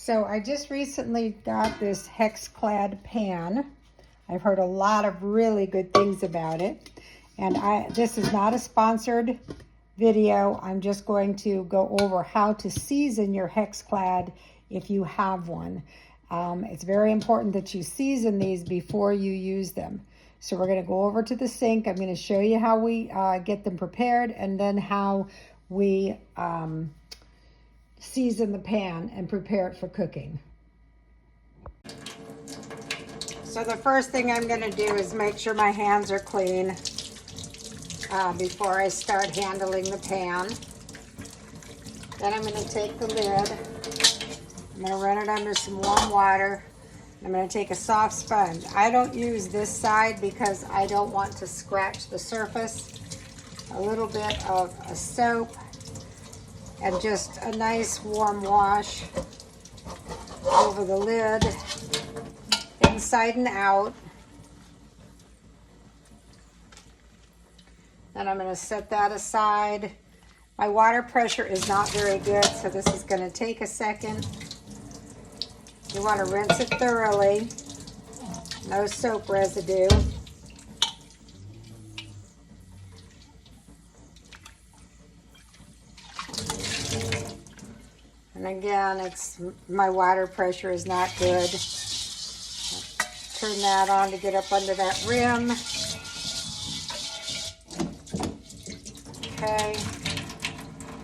So I just recently got this HexClad pan. I've heard a lot of really good things about it. And this is not a sponsored video. I'm just going to go over how to season your HexClad if you have one. It's very important that you season these before you use them. So we're going to go over to the sink. I'm going to show you how we get them prepared, and then how we season the pan and prepare it for cooking. So the first thing I'm going to do is make sure my hands are clean before I start handling the pan. Then I'm going to take the lid. I'm going to run it under some warm water. I'm going to take a soft sponge. I don't use this side because I don't want to scratch the surface. A little bit of a soap and just a nice warm wash over the lid, inside and out. Then I'm going to set that aside. My water pressure is not very good, so this is going to take a second. You want to rinse it thoroughly. No soap residue. And again, my water pressure is not good. Turn that on to get up under that rim. Okay.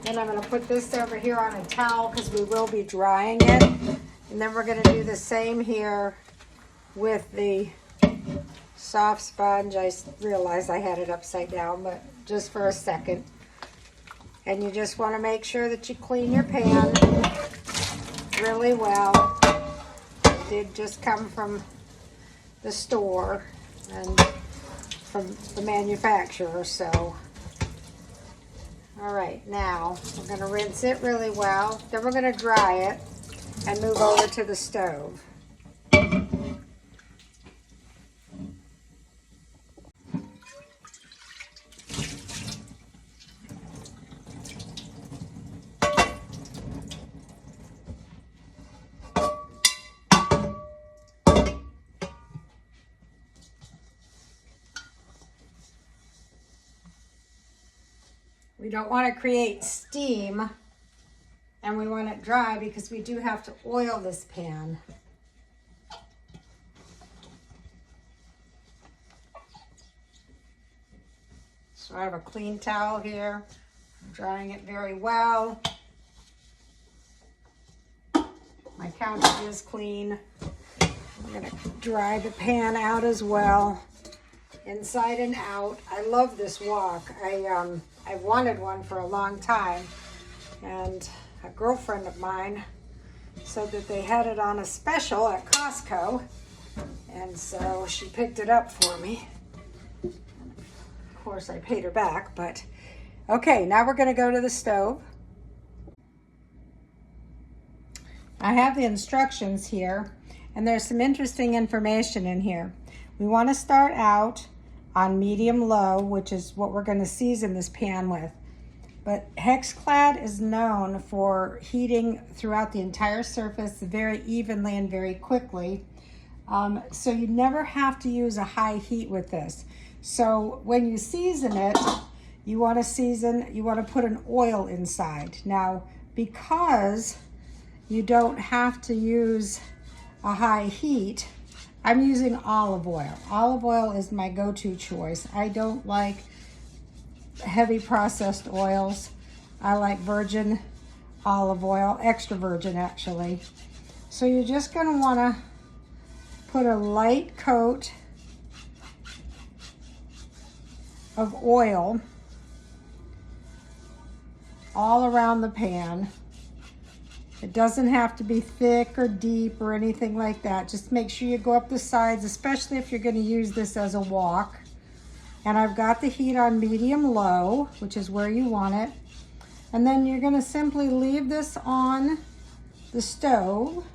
Then I'm going to put this over here on a towel because we will be drying it. And then we're going to do the same here with the soft sponge. I realized I had it upside down, but just for a second. And you just want to make sure that you clean your pan really well. It did just come from the store and from the manufacturer, so. All right, now we're going to rinse it really well. Then we're going to dry it and move over to the stove. We don't want to create steam, and we want it dry because we do have to oil this pan. So I have a clean towel here. I'm drying it very well. My counter is clean. I'm going to dry the pan out as well, inside and out. I love this wok. I've wanted one for a long time, and a girlfriend of mine said that they had it on a special at Costco, and so she picked it up for me. Of course, I paid her back, but okay, now we're going to go to the stove. I have the instructions here, and there's some interesting information in here. We want to start out on medium-low, which is what we're going to season this pan with. But HexClad is known for heating throughout the entire surface very evenly and very quickly. So you never have to use a high heat with this. So when you season it, you want to put an oil inside. Now, because you don't have to use a high heat, I'm using olive oil. Olive oil is my go-to choice. I don't like heavy processed oils. I like virgin olive oil, extra virgin actually. So you're just going to want to put a light coat of oil all around the pan. It doesn't have to be thick or deep or anything like that. Just make sure you go up the sides, especially if you're going to use this as a wok. And I've got the heat on medium-low, which is where you want it. And then you're going to simply leave this on the stove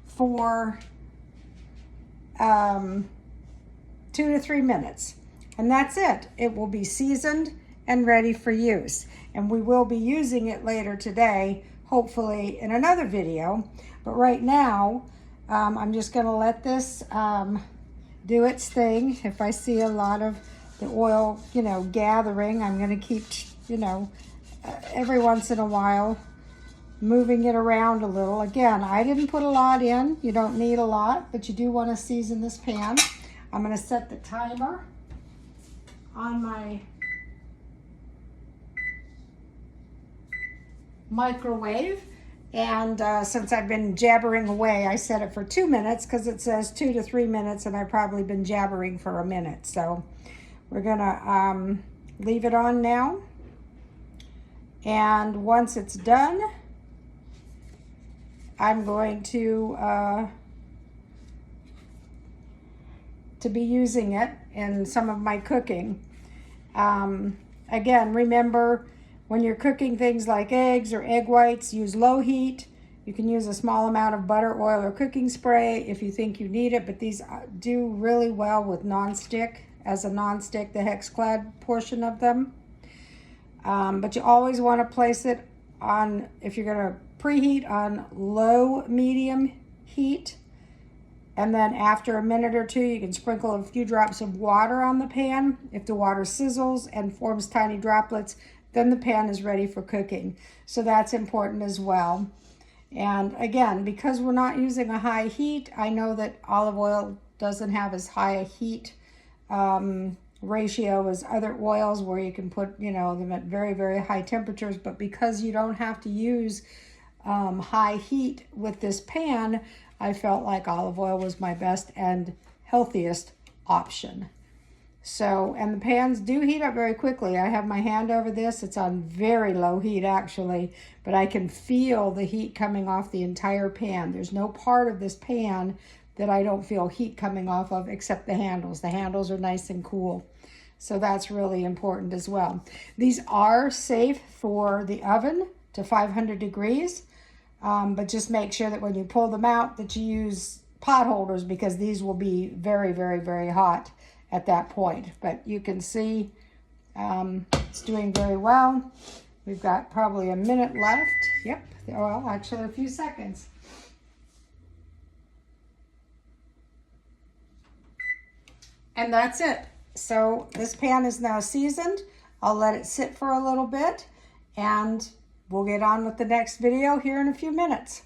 for 2 to 3 minutes. And that's it. It will be seasoned and ready for use. And we will be using it later today, hopefully in another video. But right now, I'm just going to let this do its thing. If I see a lot of the oil, you know, gathering, I'm going to keep, you know, every once in a while moving it around a little. Again, I didn't put a lot in. You don't need a lot, but you do want to season this pan. I'm going to set the timer on my microwave, and since I've been jabbering away, I set it for 2 minutes because it says 2 to 3 minutes, and I've probably been jabbering for a minute. So we're gonna leave it on now, and once it's done, I'm going to be using it in some of my cooking. Again, remember, when you're cooking things like eggs or egg whites, use low heat. You can use a small amount of butter, oil, or cooking spray if you think you need it, but these do really well with nonstick, as a nonstick, the HexClad portion of them. But you always want to place it on, if you're going to preheat, on low medium heat, and then after a minute or two you can sprinkle a few drops of water on the pan. If the water sizzles and forms tiny droplets, then the pan is ready for cooking. So that's important as well. And again, because we're not using a high heat, I know that olive oil doesn't have as high a heat ratio as other oils where you can put, you know, them at very, very high temperatures. But because you don't have to use high heat with this pan, I felt like olive oil was my best and healthiest option. So, and the pans do heat up very quickly. I have my hand over this. It's on very low heat actually, but I can feel the heat coming off the entire pan. There's no part of this pan that I don't feel heat coming off of except the handles. The handles are nice and cool. So that's really important as well. These are safe for the oven to 500 degrees, but just make sure that when you pull them out that you use pot holders, because these will be very, very, very hot at that point. But you can see it's doing very well. We've got probably a minute left. Yep, well, actually a few seconds. And that's it. So this pan is now seasoned. I'll let it sit for a little bit, and we'll get on with the next video here in a few minutes.